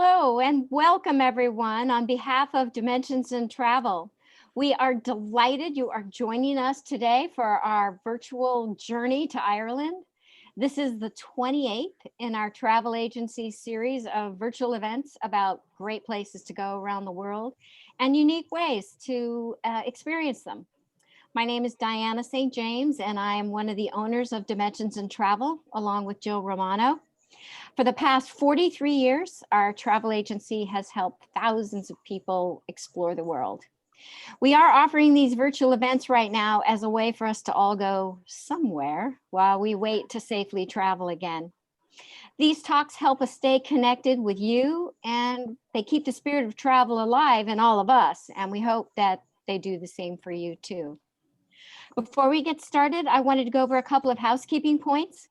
Hello and welcome everyone on behalf of Dimensions in Travel. We are delighted you are joining us today for our virtual journey to Ireland. This is the 28th in our travel agency series of virtual events about great places to go around the world and unique ways to experience them. My name is Diana St. James and I am one of the owners of Dimensions in Travel along with Jill Romano. For the past 43 years, our travel agency has helped thousands of people explore the world. We are offering these virtual events right now as a way for us to all go somewhere while we wait to safely travel again. These talks help us stay connected with you, and they keep the spirit of travel alive in all of us, and we hope that they do the same for you too. Before we get started, I wanted to go over a couple of housekeeping points.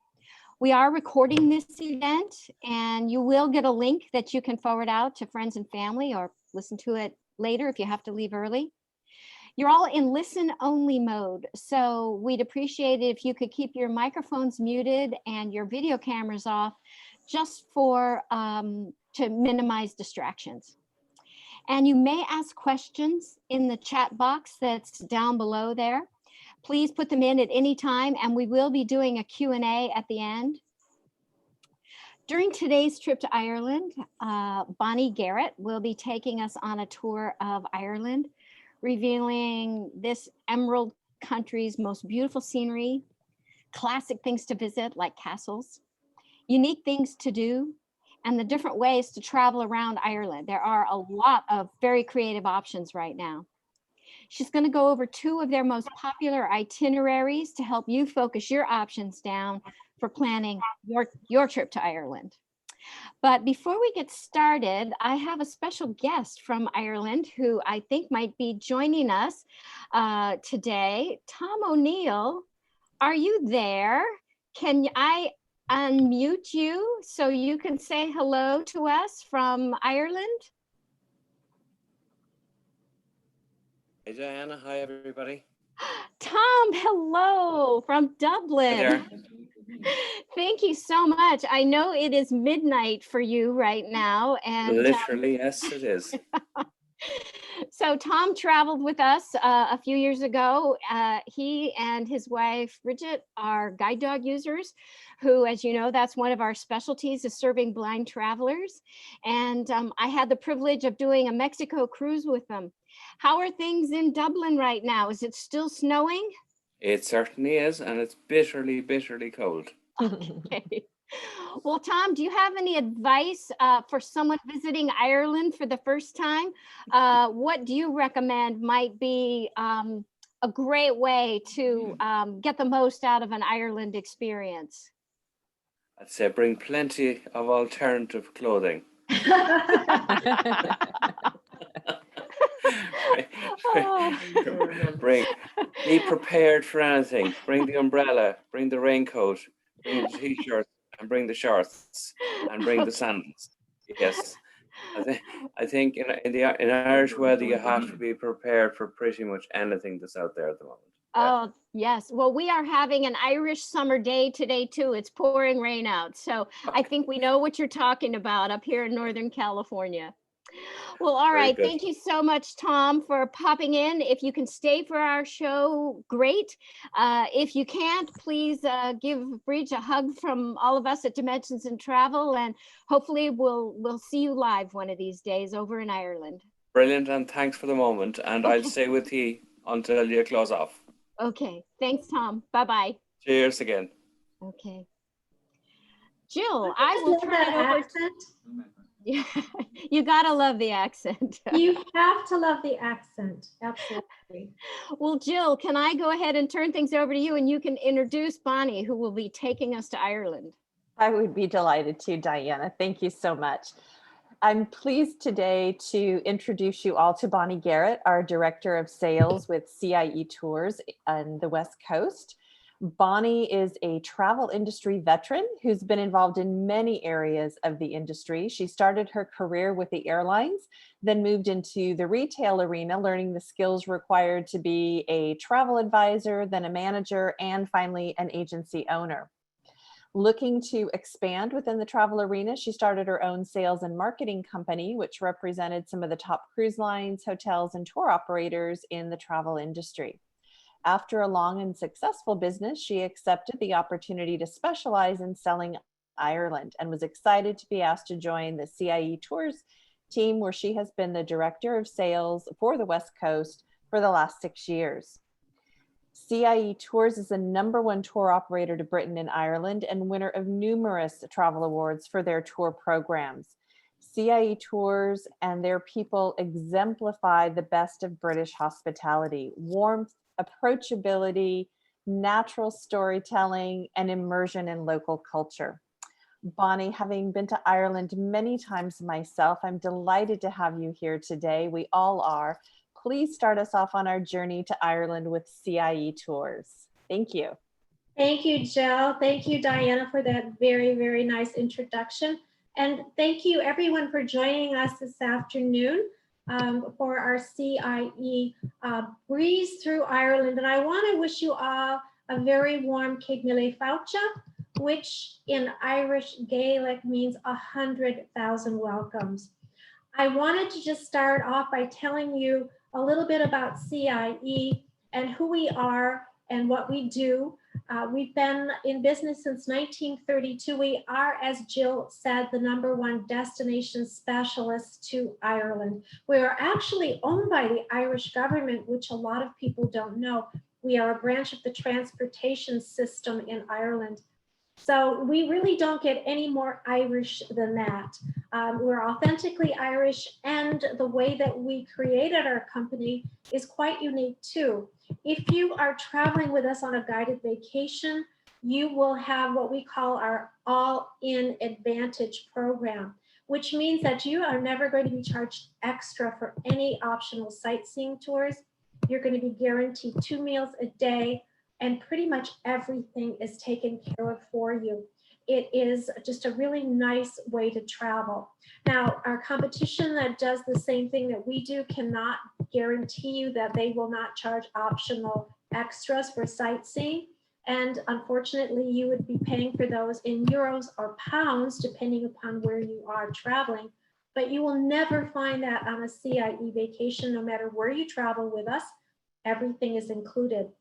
We are recording this event and you will get a link that you can forward out to friends and family or listen to it later if you have to leave early. You're all in listen only mode, so we'd appreciate it if you could keep your microphones muted and your video cameras off just for to minimize distractions. And you may ask questions in the chat box that's down below there. Please put them in at any time, and we will be doing a Q&A at the end. During today's trip to Ireland, Bonnie Garrett will be taking us on a tour of Ireland, revealing this emerald country's most beautiful scenery, classic things to visit like castles, unique things to do, and the different ways to travel around Ireland. There are a lot of very creative options right now. She's going to go over two of their most popular itineraries to help you focus your options down for planning your trip to Ireland. But before we get started, I have a special guest from Ireland who I think might be joining us today. Tom O'Neill, are you there? Can I unmute you so you can say hello to us from Ireland? Hey Diana, hi everybody. Tom, hello from Dublin. Thank you so much. I know it is midnight for you right now. And literally, yes, it is. So Tom traveled with us a few years ago. He and his wife, Bridget, are guide dog users who, as you know, that's one of our specialties is serving blind travelers. And I had the privilege of doing a Mexico cruise with them. How are things in Dublin right now? Is it still snowing? It certainly is, and it's bitterly, bitterly cold. Okay. Well, Tom, do you have any advice for someone visiting Ireland for the first time? What do you recommend might be a great way to get the most out of an Ireland experience? I'd say bring plenty of alternative clothing. Be prepared for anything. Bring the umbrella, bring the raincoat, bring the t-shirt, and bring the shorts, and bring the sandals. Yes, I think in Irish weather you have to be prepared for pretty much anything that's out there at the moment. Oh, yes. Well, we are having an Irish summer day today, too. It's pouring rain out. So I think we know what you're talking about up here in Northern California. Well, all right. Thank you so much, Tom, for popping in. If you can stay for our show, great. If you can't, please give Bridge a hug from all of us at Dimensions in Travel, and hopefully we'll see you live one of these days over in Ireland. Brilliant, and thanks for the moment. And I'll stay with you until you close off. Okay. Thanks, Tom. Bye-bye. Cheers again. Okay. Jill, I will turn it over to... Yeah, you gotta love the accent. You have to love the accent, absolutely. Well, Jill, can I go ahead and turn things over to you and you can introduce Bonnie, who will be taking us to Ireland. I would be delighted to, Diana. Thank you so much. I'm pleased today to introduce you all to Bonnie Garrett, our Director of Sales with CIE Tours on the West Coast. Bonnie is a travel industry veteran who's been involved in many areas of the industry. She started her career with the airlines, then moved into the retail arena, learning the skills required to be a travel advisor, then a manager, and finally an agency owner. Looking to expand within the travel arena, she started her own sales and marketing company, which represented some of the top cruise lines, hotels, and tour operators in the travel industry. After a long and successful business, she accepted the opportunity to specialize in selling Ireland and was excited to be asked to join the CIE Tours team, where she has been the director of sales for the West Coast for the last 6 years. CIE Tours is the #1 tour operator to Britain and Ireland and winner of numerous travel awards for their tour programs. CIE Tours and their people exemplify the best of British hospitality: warmth, approachability, natural storytelling, and immersion in local culture. Bonnie, having been to Ireland many times myself, I'm delighted to have you here today. We all are. Please start us off on our journey to Ireland with CIE Tours. Thank you. Thank you, Jill. Thank you, Diana, for that very, very nice introduction. And thank you, everyone, for joining us this afternoon for our CIE breeze through Ireland. And I want to wish you all a very warm Cig Mille Fáilte, which in Irish Gaelic means 100,000 welcomes. I wanted to just start off by telling you a little bit about CIE and who we are and what we do. We've been in business since 1932. We are, as Jill said, the #1 destination specialist to Ireland. We are actually owned by the Irish government, which a lot of people don't know. We are a branch of the transportation system in Ireland. So we really don't get any more Irish than that. We're authentically Irish, and the way that we created our company is quite unique too. If you are traveling with us on a guided vacation, you will have what we call our all-in advantage program, which means that you are never going to be charged extra for any optional sightseeing tours. You're going to be guaranteed 2 meals a day, and pretty much everything is taken care of for you. It is just a really nice way to travel. Now, our competition that does the same thing that we do cannot guarantee you that they will not charge optional extras for sightseeing. And unfortunately, you would be paying for those in euros or pounds, depending upon where you are traveling. But you will never find that on a CIE vacation, no matter where you travel with us, everything is included.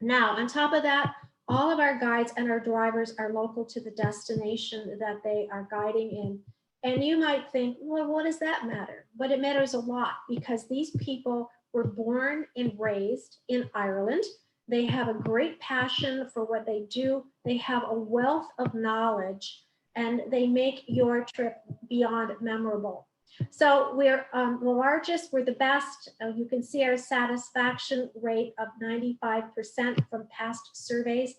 Now, on top of that, all of our guides and our drivers are local to the destination that they are guiding in. And you might think, well, what does that matter? But it matters a lot, because these people were born and raised in Ireland. They have a great passion for what they do. They have a wealth of knowledge, and they make your trip beyond memorable. So we're the largest, we're the best. You can see our satisfaction rate of 95% from past surveys.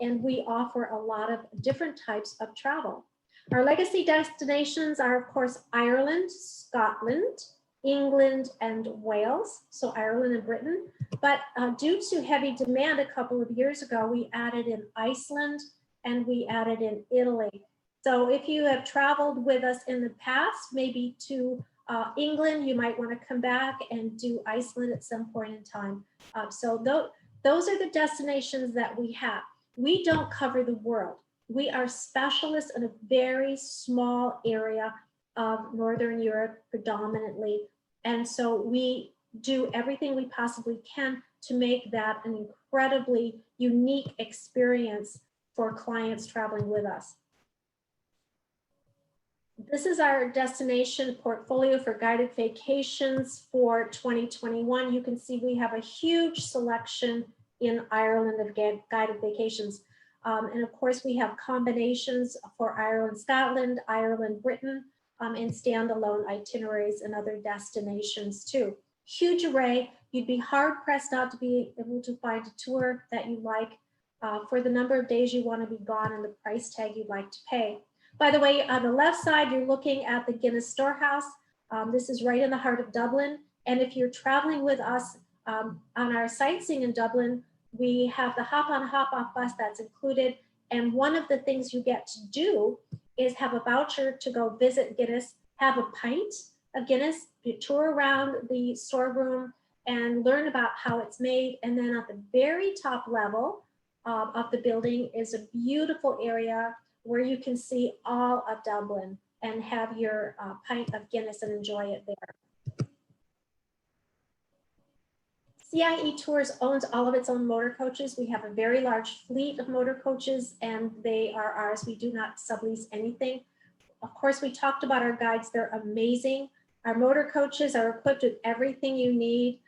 And we offer a lot of different types of travel. Our legacy destinations are, of course, Ireland, Scotland, England, and Wales. So Ireland and Britain. But due to heavy demand a couple of years ago, we added in Iceland and we added in Italy. So if you have traveled with us in the past, maybe to England, you might want to come back and do Iceland at some point in time. So those are the destinations that we have. We don't cover the world. We are specialists in a very small area of Northern Europe predominantly. And so we do everything we possibly can to make that an incredibly unique experience for clients traveling with us. This is our destination portfolio for guided vacations for 2021. You can see we have a huge selection in Ireland of guided vacations. And of course, we have combinations for Ireland, Scotland, Ireland, Britain, and standalone itineraries and other destinations too. Huge array. You'd be hard pressed not to be able to find a tour that you like for the number of days you want to be gone and the price tag you'd like to pay. By the way, on the left side, you're looking at the Guinness Storehouse. This is right in the heart of Dublin. And if you're traveling with us on our sightseeing in Dublin, we have the hop-on, hop-off bus that's included. And one of the things you get to do is have a voucher to go visit Guinness, have a pint of Guinness, you tour around the storeroom and learn about how it's made. And then at the very top level, of the building is a beautiful area where you can see all of Dublin and have your pint of Guinness and enjoy it there. CIE Tours owns all of its own motor coaches. We have a very large fleet of motor coaches and they are ours. We do not sublease anything. Of course, we talked about our guides. They're amazing. Our motor coaches are equipped with everything you need,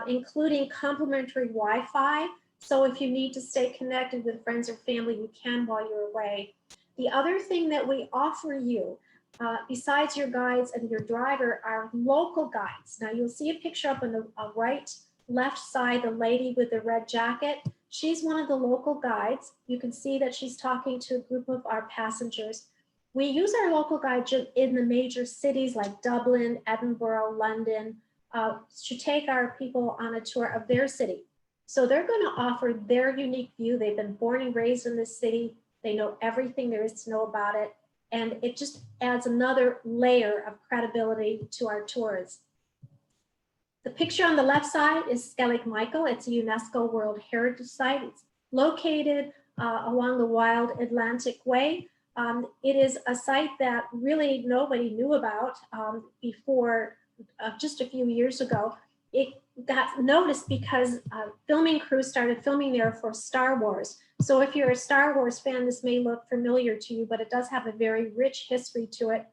including complimentary Wi-Fi. So if you need to stay connected with friends or family, you can while you're away. The other thing that we offer you, besides your guides and your driver, are local guides. Now you'll see a picture up on the right left side, the lady with the red jacket. She's one of the local guides. You can see that she's talking to a group of our passengers. We use our local guides in the major cities like Dublin, Edinburgh, London, to take our people on a tour of their city. So they're going to offer their unique view. They've been born and raised in this city. They know everything there is to know about it. And it just adds another layer of credibility to our tours. The picture on the left side is Skellig Michael. It's a UNESCO World Heritage Site. It's located along the wild Atlantic Way. It is a site that really nobody knew about before just a few years ago. It got noticed because filming crews started filming there for Star Wars. So if you're a Star Wars fan, this may look familiar to you, but it does have a very rich history to it.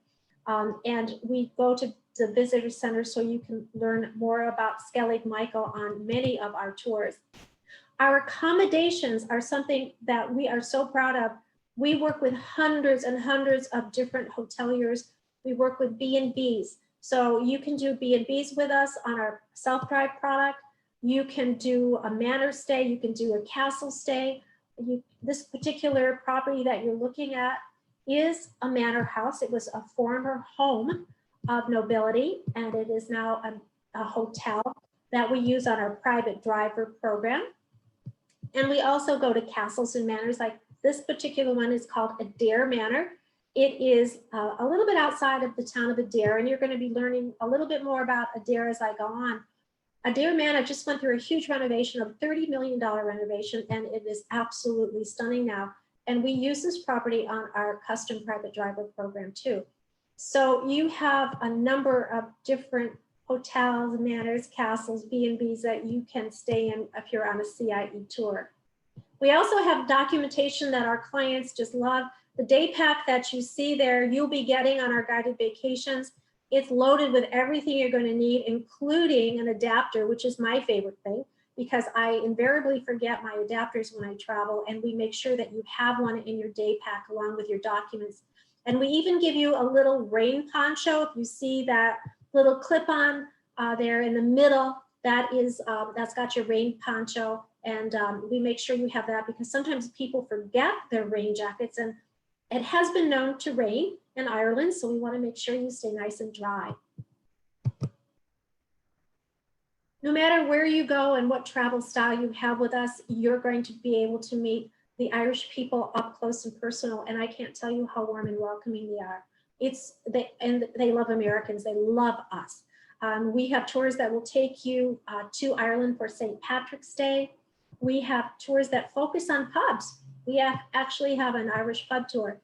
And we go to the visitor center so you can learn more about Skellig Michael on many of our tours. Our accommodations are something that we are so proud of. We work with hundreds and hundreds of different hoteliers. We work with B&Bs. So you can do B&Bs with us on our self-drive product. You can do a manor stay. You can do a castle stay. This particular property that you're looking at is a manor house. It was a former home of nobility, and it is now a hotel that we use on our private driver program. And we also go to castles and manors. Like this particular one is called Adair Manor. It is a little bit outside of the town of Adair, and you're going to be learning a little bit more about Adair as I go on. Adair Manor just went through a huge renovation, of $30 million renovation, and it is absolutely stunning now. And we use this property on our custom private driver program too. So you have a number of different hotels, manors, castles, B&Bs that you can stay in if you're on a CIE tour. We also have documentation that our clients just love. The day pack that you see there, you'll be getting on our guided vacations. It's loaded with everything you're going to need, including an adapter, which is my favorite thing, because I invariably forget my adapters when I travel, and we make sure that you have one in your day pack along with your documents. And we even give you a little rain poncho. If you see that little clip-on there in the middle, that's got your rain poncho. And we make sure you have that because sometimes people forget their rain jackets, and it has been known to rain in Ireland, so we want to make sure you stay nice and dry. No matter where you go and what travel style you have with us, you're going to be able to meet the Irish people up close and personal, and I can't tell you how warm and welcoming they are. And they love Americans, they love us. We have tours that will take you to Ireland for St. Patrick's Day. We have tours that focus on pubs. We actually have an Irish pub tour.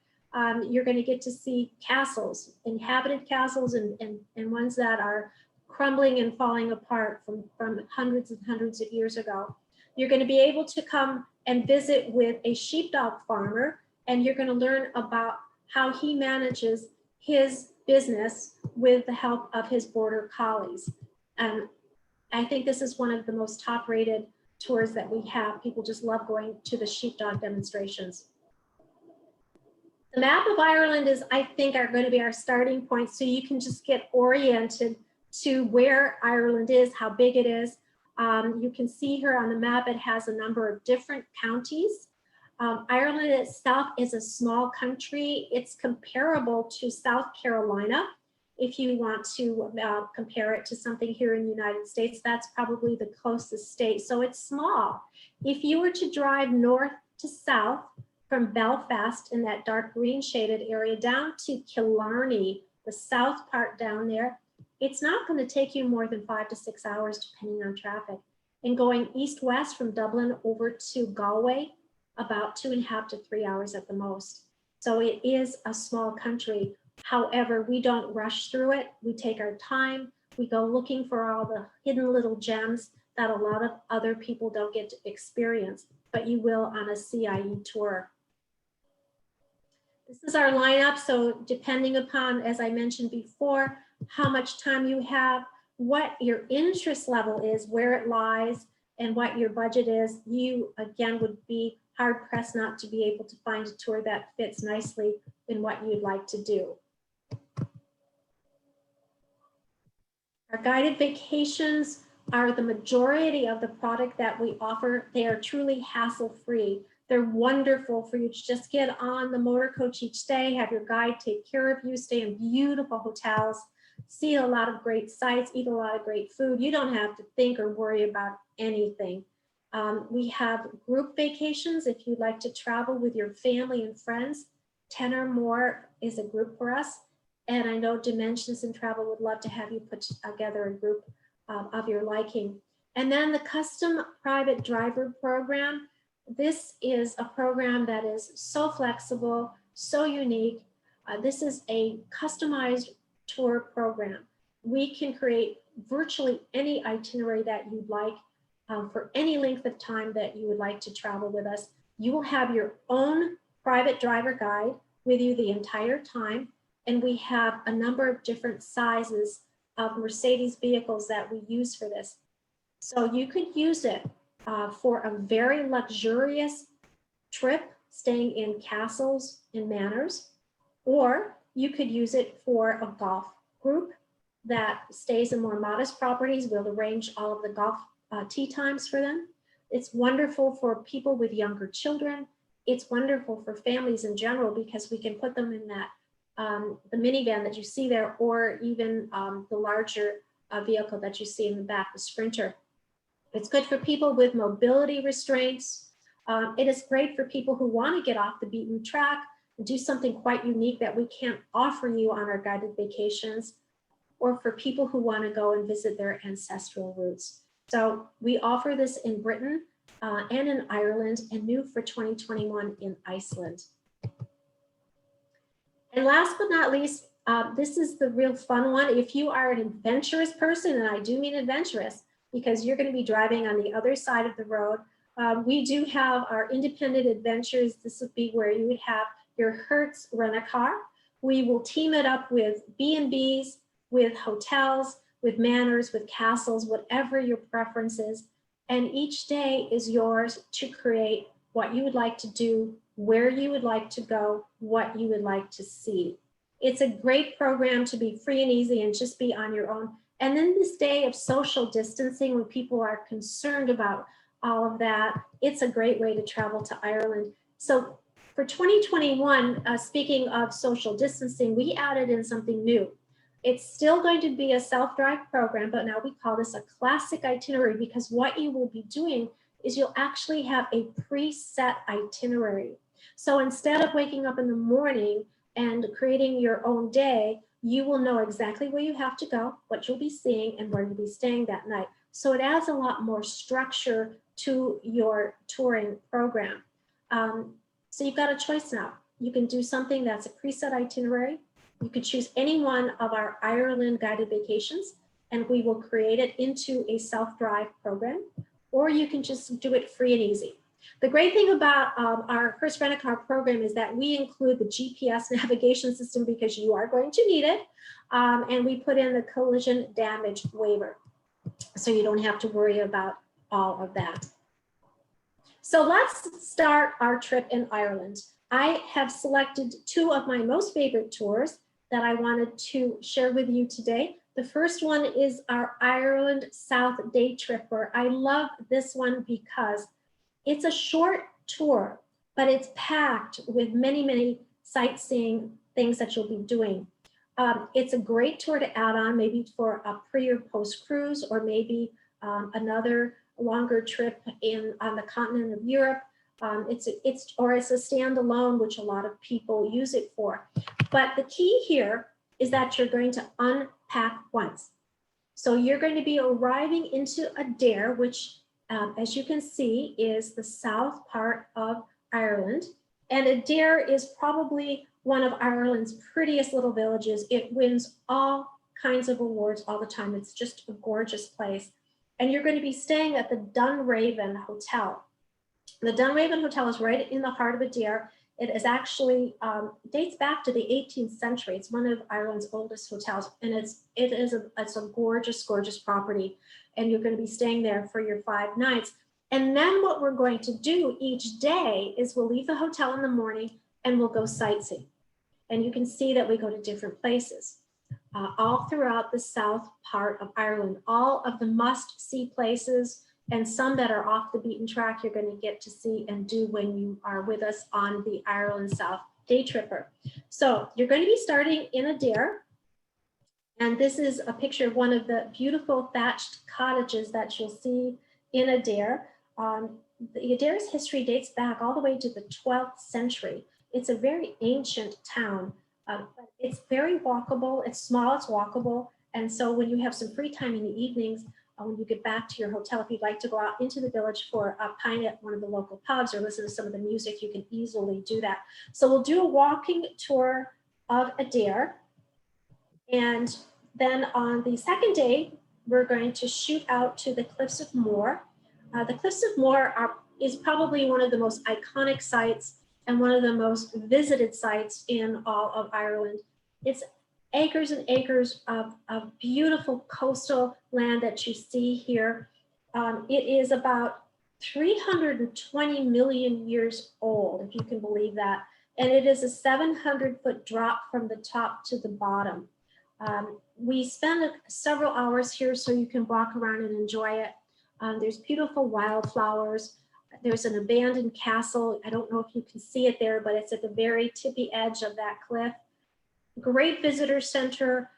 You're going to get to see castles, inhabited castles, and ones that are crumbling and falling apart from hundreds and hundreds of years ago. You're going to be able to come and visit with a sheepdog farmer, and you're going to learn about how he manages his business with the help of his border collies. I think this is one of the most top-rated tours that we have. People just love going to the sheepdog demonstrations. The map of Ireland I think, are going to be our starting point, so you can just get oriented to where Ireland is, how big it is. You can see here on the map, it has a number of different counties. Ireland itself is a small country. It's comparable to South Carolina. If you want to compare it to something here in the United States, that's probably the closest state. So it's small. If you were to drive north to south from Belfast in that dark green shaded area down to Killarney, the south part down there, it's not going to take you more than 5 to 6 hours depending on traffic. And going east-west from Dublin over to Galway, about 2.5 to 3 hours at the most. So it is a small country. However, we don't rush through it. We take our time. We go looking for all the hidden little gems that a lot of other people don't get to experience, but you will on a CIE tour. This is our lineup. So depending upon, as I mentioned before, how much time you have, what your interest level is, where it lies, and what your budget is, you again would be hard pressed not to be able to find a tour that fits nicely in what you'd like to do. Our guided vacations are the majority of the product that we offer. They are truly hassle-free. They're wonderful for you to just get on the motor coach each day, have your guide take care of you, stay in beautiful hotels, see a lot of great sights, eat a lot of great food. You don't have to think or worry about anything. We have group vacations if you'd like to travel with your family and friends. 10 or more is a group for us. And I know Dimensions in Travel would love to have you put together a group of your liking. And then the custom private driver program. This is a program that is so flexible, so unique. This is a customized tour program. We can create virtually any itinerary that you'd like for any length of time that you would like to travel with us. You will have your own private driver guide with you the entire time. And we have a number of different sizes of Mercedes vehicles that we use for this. So you could use it for a very luxurious trip, staying in castles and manors, or you could use it for a golf group that stays in more modest properties. We'll arrange all of the golf tee times for them. It's wonderful for people with younger children. It's wonderful for families in general because we can put them in that the minivan that you see there, or even the larger vehicle that you see in the back, the Sprinter. It's good for people with mobility restraints. It is great for people who want to get off the beaten track and do something quite unique that we can't offer you on our guided vacations, or for people who want to go and visit their ancestral roots. So we offer this in Britain and in Ireland, and new for 2021 in Iceland. And last but not least, this is the real fun one. If you are an adventurous person, and I do mean adventurous, because you're going to be driving on the other side of the road, we do have our independent adventures. This would be where you would have your Hertz rent-a-car. We will team it up with B&Bs, with hotels, with manors, with castles, whatever your preference is. And each day is yours to create what you would like to do, where you would like to go, what you would like to see. It's a great program to be free and easy and just be on your own. And then this day of social distancing, when people are concerned about all of that, it's a great way to travel to Ireland. So for 2021, speaking of social distancing, we added in something new. It's still going to be a self-drive program, but now we call this a classic itinerary, because what you will be doing is you'll actually have a preset itinerary. So instead of waking up in the morning and creating your own day, you will know exactly where you have to go, what you'll be seeing, and where you'll be staying that night. So it adds a lot more structure to your touring program. So you've got a choice now. You can do something that's a preset itinerary. You could choose any one of our Ireland guided vacations, and we will create it into a self-drive program, or you can just do it free and easy. The great thing about our Hertz Rent-A-Car program is that we include the GPS navigation system, because you are going to need it, and we put in the collision damage waiver, so you don't have to worry about all of that. So let's start our trip in Ireland. I have selected two of my most favorite tours that I wanted to share with you today. The first one is our Ireland South Day Tripper. I love this one because it's a short tour, but it's packed with many, many sightseeing things that you'll be doing. It's a great tour to add on, maybe for a pre or post cruise, or maybe another longer trip on the continent of Europe. It's a standalone, which a lot of people use it for. But the key here is that you're going to unpack once. So you're going to be arriving into Adair, which as you can see is the south part of And Adair is probably one of Ireland's prettiest little villages. It wins all kinds of awards all the time. It's just a gorgeous place. And you're going to be staying at the Dunraven Hotel. The Dunraven Hotel is right in the heart of Adair. It is actually dates back to the 18th century. It's one of Ireland's oldest hotels, and it's a gorgeous, gorgeous property. And you're going to be staying there for your 5 nights. And then what we're going to do each day is we'll leave the hotel in the morning and we'll go sightseeing. And you can see that we go to different places all throughout the south part of Ireland. All of the must-see places and some that are off the beaten track you're going to get to see and do when you are with us on the Ireland South Day Tripper. So you're going to be starting in Adair. And this is a picture of one of the beautiful thatched cottages that you'll see in Adair. The Adair's history dates back all the way to the 12th century. It's a very ancient town. It's very walkable. It's small, it's walkable. And so when you have some free time in the evenings, when you get back to your hotel, if you'd like to go out into the village for a pint at one of the local pubs or listen to some of the music, you can easily do that. So we'll do a walking tour of Adair. And then on the second day, we're going to shoot out to the Cliffs of Moher. The Cliffs of Moher is probably one of the most iconic sites and one of the most visited sites in all of Ireland. It's acres and acres of beautiful coastal land that you see here. It is about 320 million years old, if you can believe that. And it is a 700-foot drop from the top to the bottom. We spend several hours here so you can walk around and enjoy it. There's beautiful wildflowers. There's an abandoned castle. I don't know if you can see it there, but it's at the very tippy edge of that cliff. Great visitor center.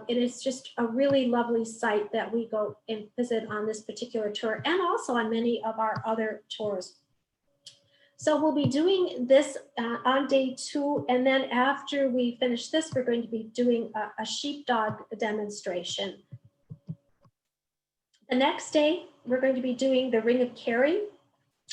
It is just a really lovely site that we go and visit on this particular tour and also on many of our other tours. So we'll be doing this on day 2. And then after we finish this, we're going to be doing a sheepdog demonstration. The next day, we're going to be doing the Ring of Kerry.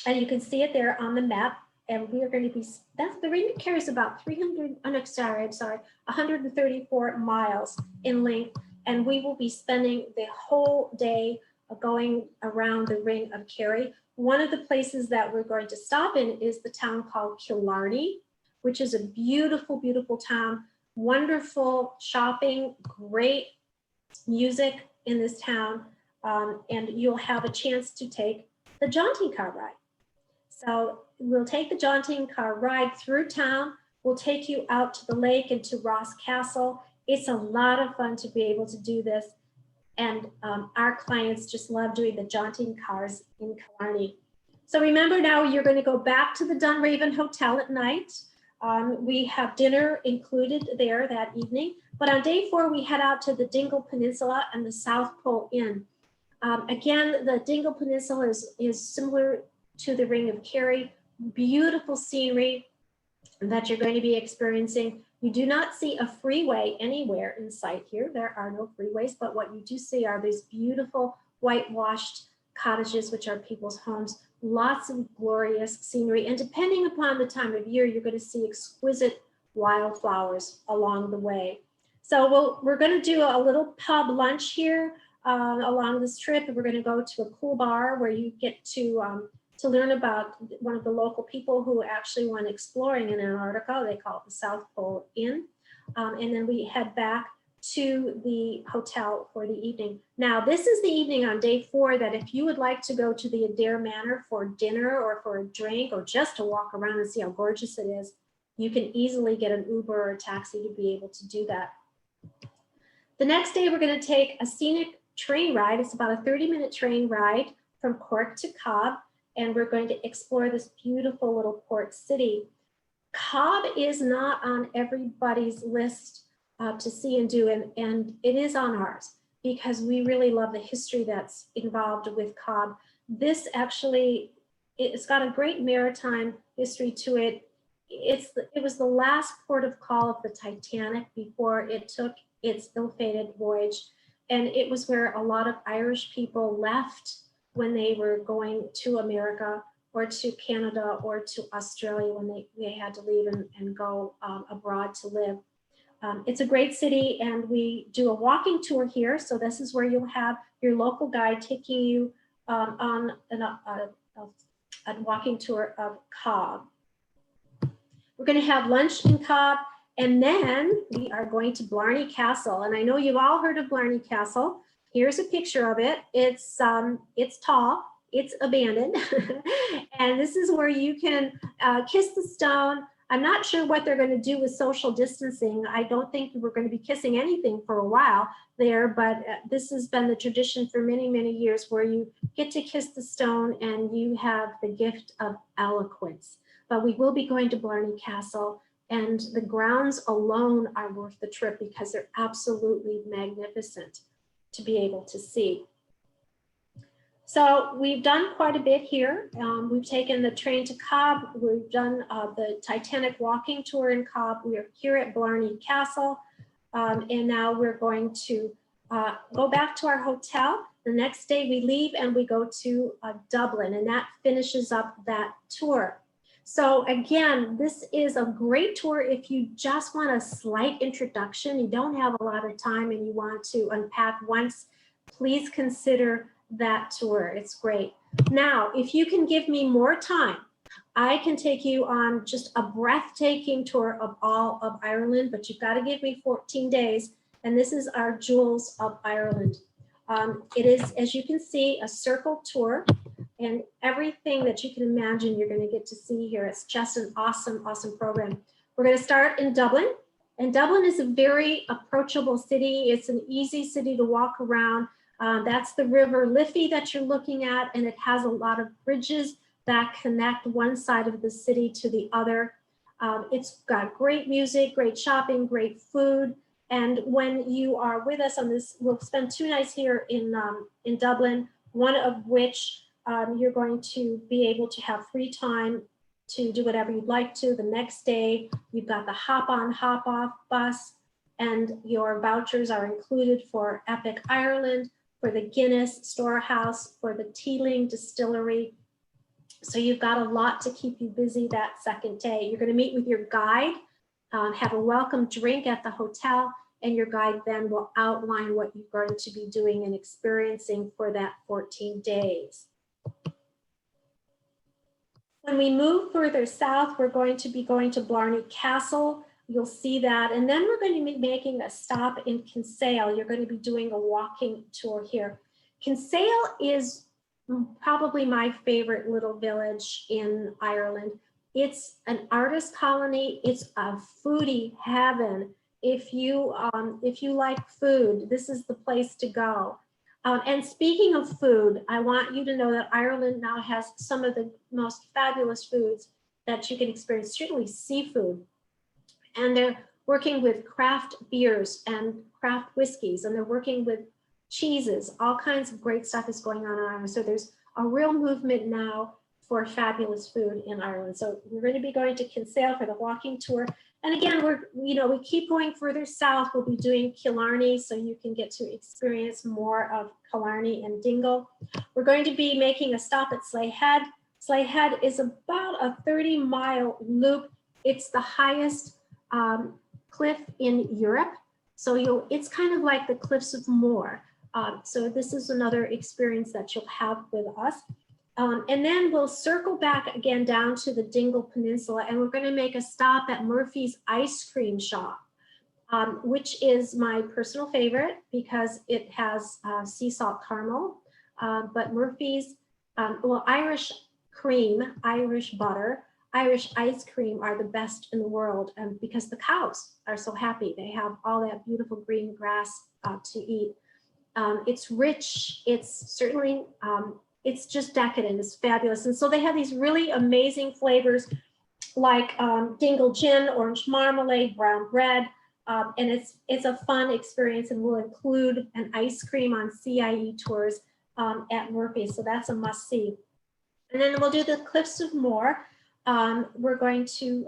And you can see it there on the map. And we are going to be, the Ring of Kerry is about 134 miles in length. And we will be spending the whole day going around the Ring of Kerry. One of the places that we're going to stop in is the town called Killarney, which is a beautiful, beautiful town, wonderful shopping, great music in this town. And you'll have a chance to take the jaunting car ride. So we'll take the jaunting car ride through town. We'll take you out to the lake and to Ross Castle. It's a lot of fun to be able to do this. And our clients just love doing the jaunting cars in Killarney. So remember now, you're going to go back to the Dunraven Hotel at night. We have dinner included there that evening. But on day 4, we head out to the Dingle Peninsula and the South Pole Inn. Again, the Dingle Peninsula is similar to the Ring of Kerry. Beautiful scenery that you're going to be experiencing. You do not see a freeway anywhere in sight here. There are no freeways, but what you do see are these beautiful whitewashed cottages, which are people's homes. Lots of glorious scenery. And depending upon the time of year, you're going to see exquisite wildflowers along the way. So we're going to do a little pub lunch here along this trip. And we're going to go to a cool bar where you get to learn about one of the local people who actually went exploring in Antarctica. They call it the South Pole Inn. And then we head back to the hotel for the evening. Now, this is the evening on day 4 that if you would like to go to the Adair Manor for dinner or for a drink or just to walk around and see how gorgeous it is, you can easily get an Uber or a taxi to be able to do that. The next day, we're going to take a scenic train ride. It's about a 30-minute train ride from Cork to Cobb. And we're going to explore this beautiful little port city. Cobb is not on everybody's list to see and do, and it is on ours because we really love the history that's involved with Cobb. This actually, it's got a great maritime history to it. It was the last port of call of the Titanic before it took its ill-fated voyage. And it was where a lot of Irish people left when they were going to America or to Canada or to Australia when they had to leave and go abroad to live. It's a great city, and we do a walking tour here. So this is where you'll have your local guide taking you on a walking tour of Cobb. We're going to have lunch in Cobb, and then we are going to Blarney Castle. And I know you've all heard of Blarney Castle. Here's a picture of it. It's tall, it's abandoned, and this is where you can kiss the stone. I'm not sure what they're going to do with social distancing. I don't think we're going to be kissing anything for a while there, but this has been the tradition for many, many years, where you get to kiss the stone and you have the gift of eloquence. But we will be going to Blarney Castle, and the grounds alone are worth the trip because they're absolutely magnificent to be able to see. So we've done quite a bit here. We've taken the train to Cobb. We've done the Titanic walking tour in Cobb. We are here at Blarney Castle. And now we're going to go back to our hotel. The next day we leave and we go to Dublin, and that finishes up that tour. So again, this is a great tour if you just want a slight introduction, you don't have a lot of time and you want to unpack once, please consider that tour. It's great. Now, if you can give me more time, I can take you on just a breathtaking tour of all of Ireland, but you've got to give me 14 days. And this is our Jewels of Ireland. It is, as you can see, a circle tour, and everything that you can imagine you're going to get to see here. It's just an awesome, awesome program. We're going to start in Dublin. And Dublin is a very approachable city. It's an easy city to walk around. That's the River Liffey that you're looking at, and it has a lot of bridges that connect one side of the city to the other. It's got great music, great shopping, great food. And when you are with us on this, we'll spend 2 nights here in Dublin, one of which you're going to be able to have free time to do whatever you'd like to. The next day, you've got the hop-on, hop-off bus, and your vouchers are included for Epic Ireland, for the Guinness Storehouse, for the Teeling Distillery. So you've got a lot to keep you busy that second day. You're going to meet with your guide, have a welcome drink at the hotel, and your guide then will outline what you're going to be doing and experiencing for that 14 days. When we move further south, we're going to be going to Blarney Castle. You'll see that. And then we're going to be making a stop in Kinsale. You're going to be doing a walking tour here. Kinsale is probably my favorite little village in Ireland. It's an artist colony. It's a foodie heaven. If you like food, this is the place to go. And speaking of food, I want you to know that Ireland now has some of the most fabulous foods that you can experience, certainly seafood. And they're working with craft beers and craft whiskeys, and they're working with cheeses. All kinds of great stuff is going on in Ireland. So there's a real movement now for fabulous food in Ireland. So we're going to be going to Kinsale for the walking tour. And again, we keep going further south. We'll be doing Killarney, so you can get to experience more of Killarney and Dingle. We're going to be making a stop at Sleigh Head. Sleigh Head is about a 30-mile loop. It's the highest cliff in Europe. So it's kind of like the Cliffs of Moher. So this is another experience that you'll have with us. And then we'll circle back again down to the Dingle Peninsula, and we're going to make a stop at Murphy's Ice Cream Shop, which is my personal favorite because it has sea salt caramel. But Murphy's, Irish cream, Irish butter, Irish ice cream are the best in the world, because the cows are so happy. They have all that beautiful green grass to eat. It's rich. It's certainly, it's just decadent. It's fabulous. And so they have these really amazing flavors like Dingle gin, orange marmalade, brown bread. And it's a fun experience, and we'll include an ice cream on CIE tours at Murphy. So that's a must see. And then we'll do the Cliffs of Moher. We're going to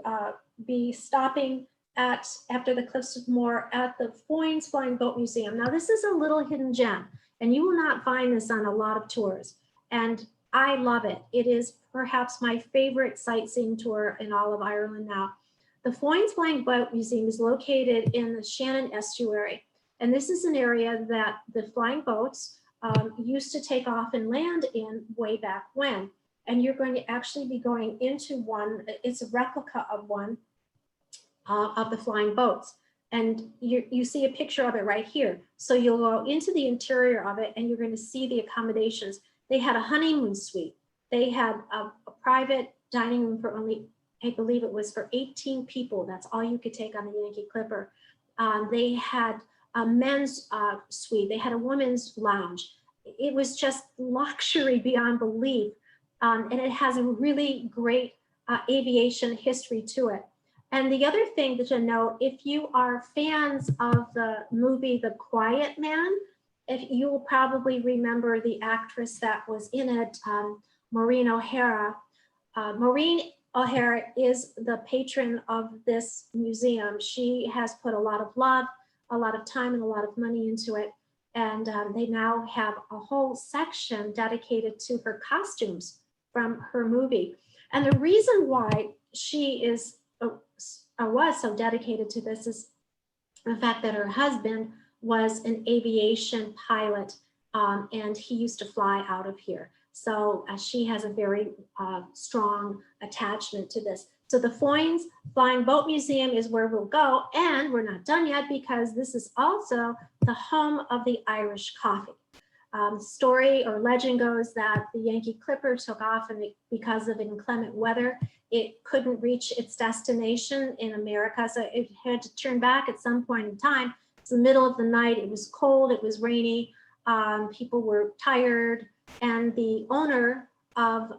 be stopping after the Cliffs of Moher at the Foins Flying Boat Museum. Now this is a little hidden gem, and you will not find this on a lot of tours. And I love it. It is perhaps my favorite sightseeing tour in all of Ireland now. The Foins Flying Boat Museum is located in the Shannon Estuary. And this is an area that the flying boats used to take off and land in way back when. And you're going to actually be going into one, it's a replica of one of the flying boats. And you see a picture of it right here. So you'll go into the interior of it and you're going to see the accommodations. They had a honeymoon suite. They had a private dining room for only, I believe it was for 18 people. That's all you could take on the Yankee Clipper. They had a men's suite. They had a women's lounge. It was just luxury beyond belief. And it has a really great aviation history to it. And the other thing that you know, if you are fans of the movie The Quiet Man, if you will probably remember the actress that was in it, Maureen O'Hara. Maureen O'Hara is the patron of this museum. She has put a lot of love, a lot of time, and a lot of money into it. And they now have a whole section dedicated to her costumes from her movie. And the reason why she is was so dedicated to this is the fact that her husband was an aviation pilot and he used to fly out of here. So she has a very strong attachment to this. So the Foins Flying Boat Museum is where we'll go, and we're not done yet because this is also the home of the Irish coffee. Story or legend goes that the Yankee Clipper took off and because of inclement weather, it couldn't reach its destination in America. So it had to turn back at some point in time. It's the middle of the night. It was cold. It was rainy. People were tired. And the owner of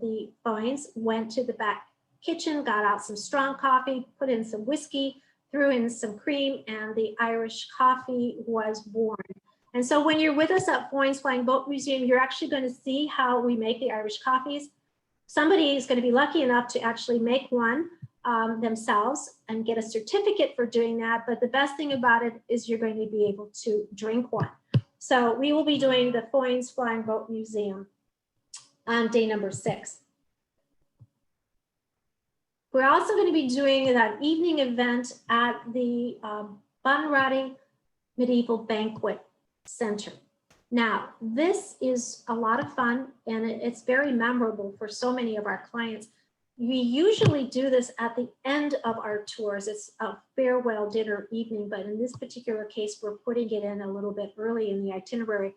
the Foins went to the back kitchen, got out some strong coffee, put in some whiskey, threw in some cream, and the Irish coffee was born. And so when you're with us at Foins Flying Boat Museum, you're actually going to see how we make the Irish coffees. Somebody is going to be lucky enough to actually make one themselves and get a certificate for doing that. But the best thing about it is you're going to be able to drink one. So we will be doing the Foins Flying Boat Museum on day number 6. We're also going to be doing that evening event at the Bunratty Medieval Banquet Center. Now, this is a lot of fun and it's very memorable for so many of our clients. We usually do this at the end of our tours. It's a farewell dinner evening, but in this particular case, we're putting it in a little bit early in the itinerary.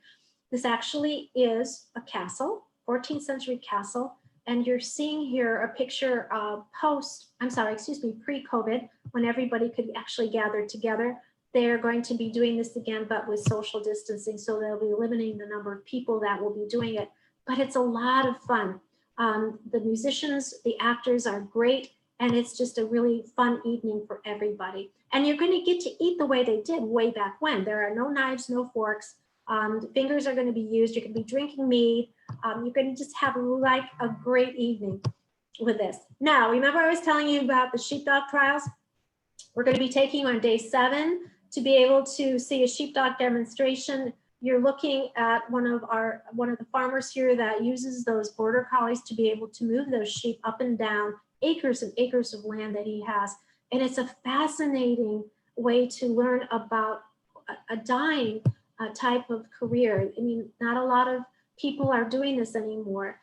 This actually is a castle, 14th century castle. And you're seeing here a picture of pre-COVID, when everybody could actually gather together. They're going to be doing this again, but with social distancing. So they'll be limiting the number of people that will be doing it, but it's a lot of fun. The musicians, the actors are great, and it's just a really fun evening for everybody. And you're going to get to eat the way they did way back when. There are no knives, no forks. Fingers are going to be used. You're going to be drinking mead. You're going to just have like a great evening with this. Now, remember I was telling you about the sheepdog trials? We're going to be taking on day 7 to be able to see a sheepdog demonstration. You're looking at one of the farmers here that uses those border collies to be able to move those sheep up and down acres and acres of land that he has. And it's a fascinating way to learn about a dying type of career. I mean, not a lot of people are doing this anymore,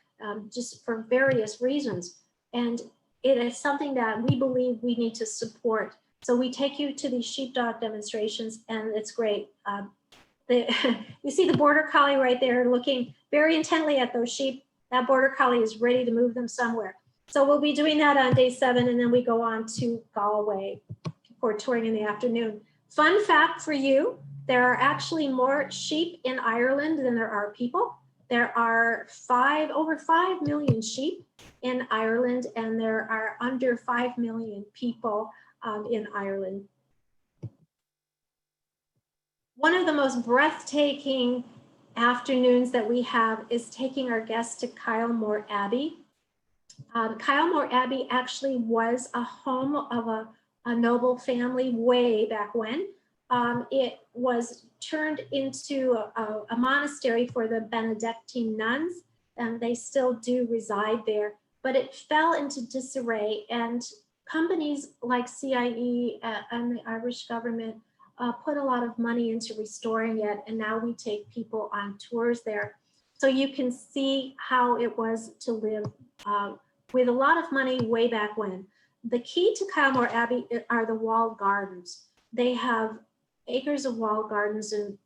just for various reasons. And it is something that we believe we need to support. So we take you to these sheepdog demonstrations, and it's great. You see the border collie right there looking very intently at those sheep. That border collie is ready to move them somewhere. So we'll be doing that on day 7, and then we go on to Galway for touring in the afternoon. Fun fact for you, there are actually more sheep in Ireland than there are people. There are over 5 million sheep in Ireland, and there are under 5 million people in Ireland. One of the most breathtaking afternoons that we have is taking our guests to Kylemore Abbey. Kylemore Abbey actually was a home of a noble family way back when. It was turned into a monastery for the Benedictine nuns, and they still do reside there, but it fell into disarray, and companies like CIE and the Irish government put a lot of money into restoring it, and now we take people on tours there. So you can see how it was to live with a lot of money way back when. The key to Kylemore Abbey are the walled gardens. They have acres of walled gardens, and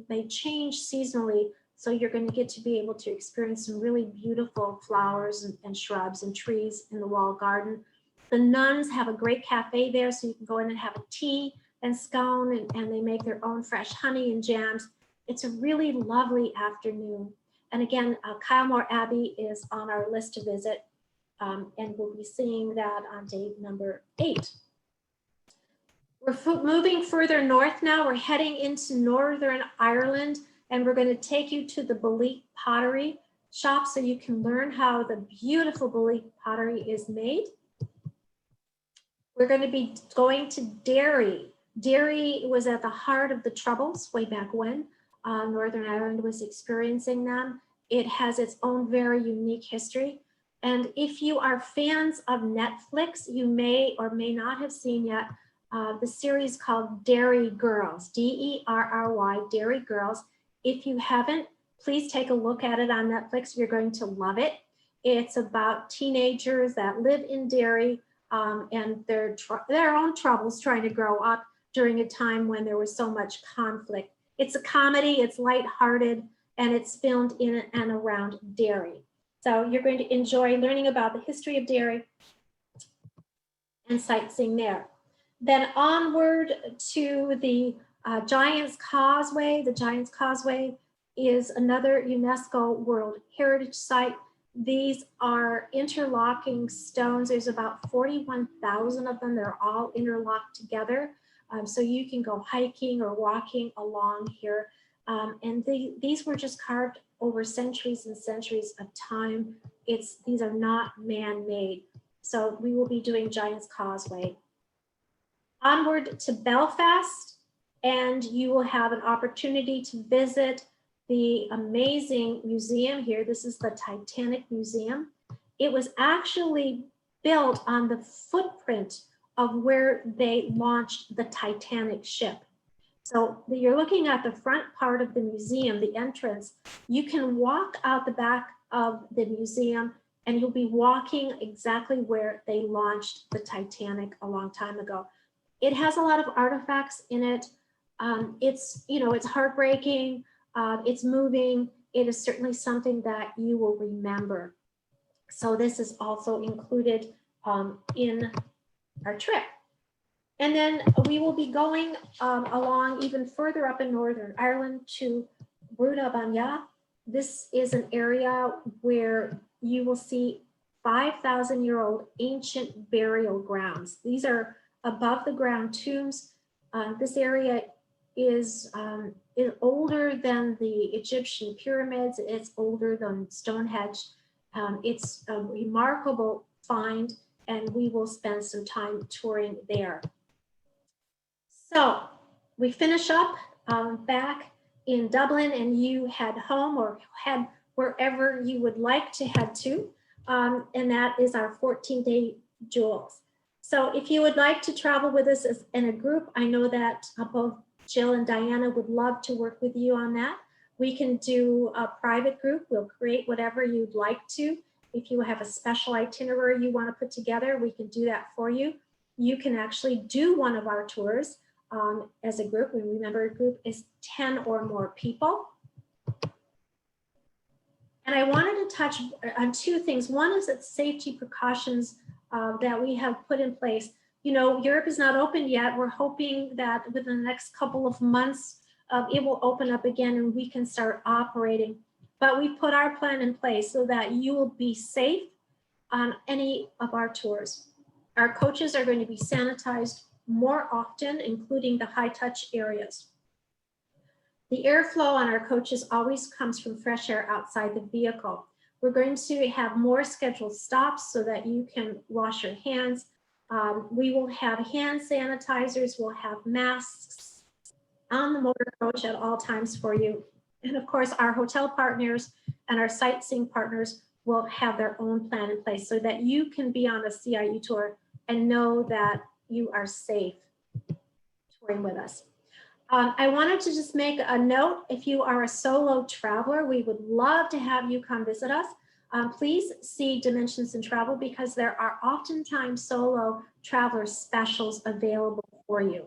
they change seasonally. So you're going to get to be able to experience some really beautiful flowers and shrubs and trees in the walled garden. The nuns have a great cafe there, so you can go in and have a tea and scone, and they make their own fresh honey and jams. It's a really lovely afternoon. And again, Kylemore Abbey is on our list to visit, and we'll be seeing that on day number 8. We're moving further north now. We're heading into Northern Ireland, and we're going to take you to the Belleek Pottery Shop so you can learn how the beautiful Belleek pottery is made. We're going to be going to Derry. Derry was at the heart of the Troubles way back when Northern Ireland was experiencing them. It has its own very unique history. And if you are fans of Netflix, you may or may not have seen yet the series called Derry Girls, D-E-R-R-Y, Derry Girls. If you haven't, please take a look at it on Netflix. You're going to love it. It's about teenagers that live in Derry and their own troubles trying to grow up during a time when there was so much conflict. It's a comedy, it's lighthearted, and it's filmed in and around Derry. So you're going to enjoy learning about the history of Derry and sightseeing there. Then onward to the Giant's Causeway. The Giant's Causeway is another UNESCO World Heritage Site. These are interlocking stones. There's about 41,000 of them. They're all interlocked together. So you can go hiking or walking along here. And these were just carved over centuries and centuries of time. These are not man-made. So we will be doing Giant's Causeway. Onward to Belfast, and you will have an opportunity to visit the amazing museum here. This is the Titanic Museum. It was actually built on the footprint of where they launched the Titanic ship. So you're looking at the front part of the museum, the entrance. You can walk out the back of the museum and you'll be walking exactly where they launched the Titanic a long time ago. It has a lot of artifacts in it. It's heartbreaking, it's moving. It is certainly something that you will remember. So this is also included in our trip. And then we will be going along even further up in Northern Ireland to Brúna Banya. This is an area where you will see 5,000-year-old ancient burial grounds. These are above the ground tombs. This area is older than the Egyptian pyramids. It's older than Stonehenge. It's a remarkable find, and we will spend some time touring there. So we finish up back in Dublin, and you head home or head wherever you would like to head to, and that is our 14-day jewels. So if you would like to travel with us in a group, I know that both Jill and Diana would love to work with you on that. We can do a private group. We'll create whatever you'd like to. If you have a special itinerary you want to put together, we can do that for you. You can actually do one of our tours as a group. And remember, a group is 10 or more people. And I wanted to touch on two things. One is that safety precautions that we have put in place. You know, Europe is not open yet. We're hoping that within the next couple of months, it will open up again and we can start operating. But we put our plan in place so that you will be safe on any of our tours. Our coaches are going to be sanitized more often, including the high touch areas. The airflow on our coaches always comes from fresh air outside the vehicle. We're going to have more scheduled stops so that you can wash your hands. We will have hand sanitizers, we'll have masks on the motor coach at all times for you. And of course, our hotel partners and our sightseeing partners will have their own plan in place so that you can be on a CIE tour and know that you are safe touring with us. I wanted to just make a note, if you are a solo traveler, we would love to have you come visit us. Please see Dimensions in Travel because there are oftentimes solo traveler specials available for you.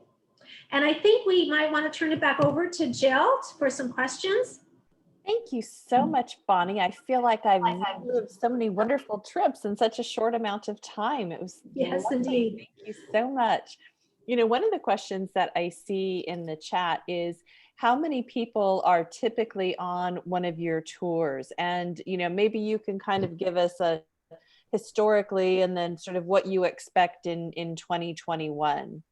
And I think we might want to turn it back over to Jill for some questions. Thank you so much, Bonnie. I feel like I've lived so many wonderful trips in such a short amount of time. It was Yes, lovely. indeed. Thank you so much. You know, one of the questions that I see in the chat is how many people are typically on one of your tours? And, you know, maybe you can kind of give us a historically and then sort of what you expect in 2021.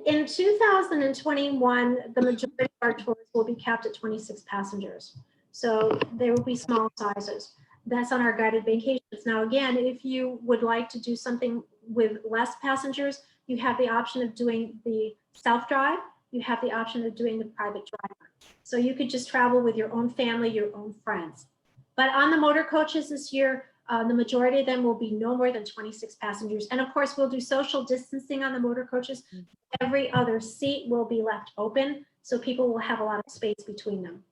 In 2021, the majority of our tours will be capped at 26 passengers. So they will be small sizes. That's on our guided vacations. Now, again, if you would like to do something with less passengers, you have the option of doing the self-drive. You have the option of doing the private driver. So you could just travel with your own family, your own friends. But on the motor coaches this year, the majority of them will be no more than 26 passengers. And of course, we'll do social distancing on the motor coaches. Every other seat will be left open, so people will have a lot of space between them.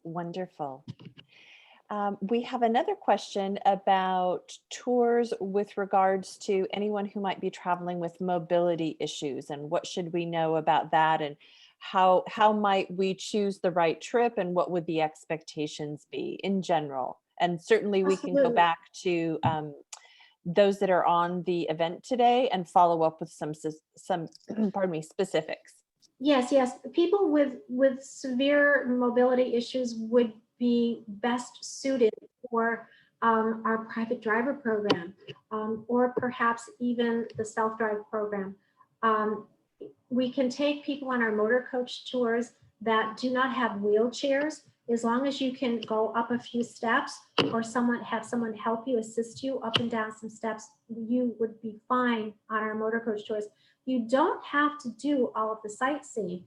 Wonderful. We have another question about tours with regards to anyone who might be traveling with mobility issues, and what should we know about that, and how might we choose the right trip, and what would the expectations be in general? And certainly we can go back to those that are on the event today and follow up with some pardon me, specifics. Yes, yes. People with severe mobility issues would be best suited for our private driver program, or perhaps even the self-drive program. We can take people on our motor coach tours that do not have wheelchairs, as long as you can go up a few steps or have someone help you, assist you up and down some steps, you would be fine on our motor coach tours. You don't have to do all of the sightseeing.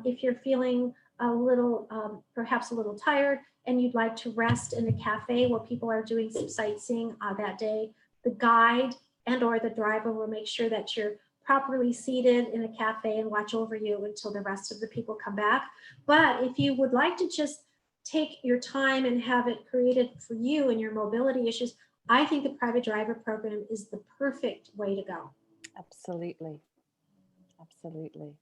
If you're feeling a little, perhaps a little tired and you'd like to rest in a cafe where people are doing some sightseeing that day, the guide and or the driver will make sure that you're properly seated in a cafe and watch over you until the rest of the people come back. But if you would like to just take your time and have it created for you and your mobility issues, I think the private driver program is the perfect way to go. Absolutely. Absolutely.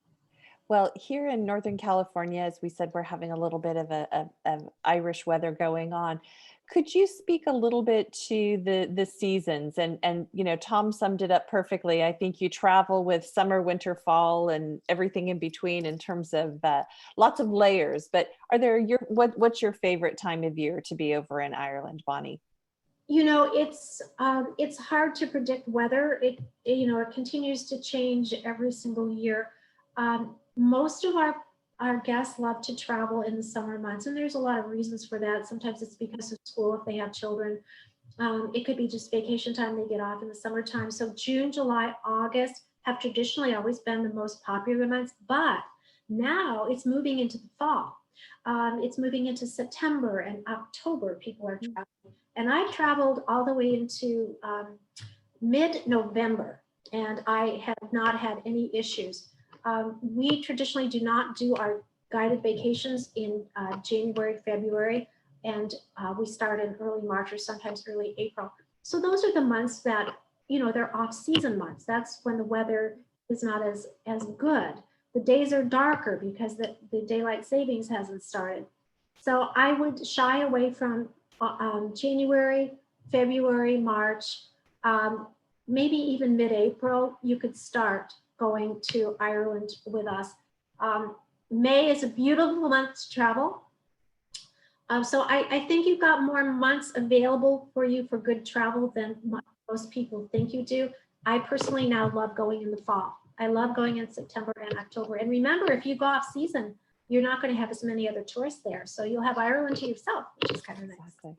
Well, here in Northern California, as we said, we're having a little bit of Irish weather going on. Could you speak a little bit to the seasons? And you know, Tom summed it up perfectly. I think you travel with summer, winter, fall, and everything in between in terms of lots of layers. But are there what's your favorite time of year to be over in Ireland, Bonnie? You know, it's hard to predict weather. It continues to change every single year. Most of our guests love to travel in the summer months, and there's a lot of reasons for that. Sometimes it's because of school if they have children. It could be just vacation time, they get off in the summertime. So June, July, August have traditionally always been the most popular months, but now it's moving into the fall. It's moving into September and October, people are traveling. And I traveled all the way into mid-November, and I have not had any issues. We traditionally do not do our guided vacations in January, February, and we start in early March or sometimes early April. So those are the months that, you know, they're off-season months. That's when the weather is not as good. The days are darker because the daylight savings hasn't started. So I would shy away from January, February, March, maybe even mid-April. You could start going to Ireland with us. May is a beautiful month to travel. So I think you've got more months available for you for good travel than most people think you do. I personally now love going in the fall. I love going in September and October. And remember, if you go off season, you're not going to have as many other tourists there. So you'll have Ireland to yourself, which is kind of nice. Exactly.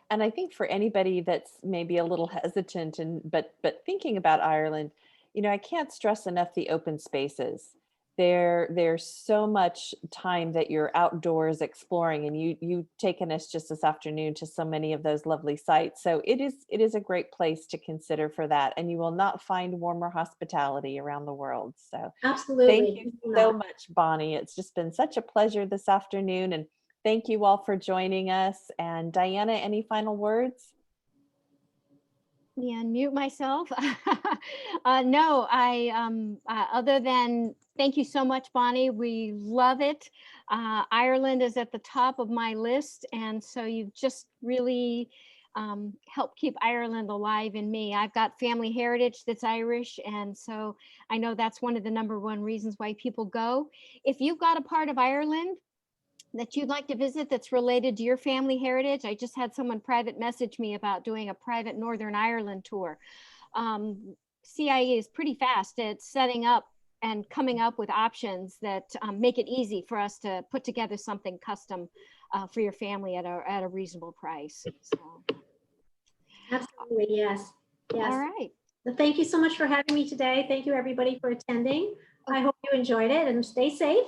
And I think for anybody that's maybe a little hesitant but thinking about Ireland, you know, I can't stress enough the open spaces. there's so much time that you're outdoors exploring, and you've taken us just this afternoon to so many of those lovely sites. So it is a great place to consider for that, and you will not find warmer hospitality around the world. So Absolutely. thank you so much, Bonnie. It's just been such a pleasure this afternoon, and thank you all for joining us. And Diana, any final words? Yeah, unmute myself. No, other than thank you so much, Bonnie. We love it. Ireland is at the top of my list. And so you've just really helped keep Ireland alive in me. I've got family heritage that's Irish. And so I know that's one of the #1 reasons why people go. If you've got a part of Ireland that you'd like to visit that's related to your family heritage. I just had someone private message me about doing a private Northern Ireland tour. CIE is pretty fast at setting up and coming up with options that make it easy for us to put together something custom for your family at a reasonable price. So. Absolutely, yes. Yes. All right. Well, thank you so much for having me today. Thank you, everybody, for attending. I hope you enjoyed it, and stay safe.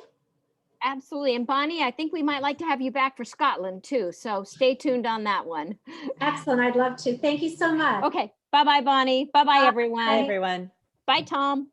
Absolutely. And Bonnie, I think we might like to have you back for Scotland too. So stay tuned on that one. Excellent. I'd love to. Thank you so much. Okay. Bye-bye, Bonnie. Bye-bye, everyone. Bye, everyone. Bye, Tom.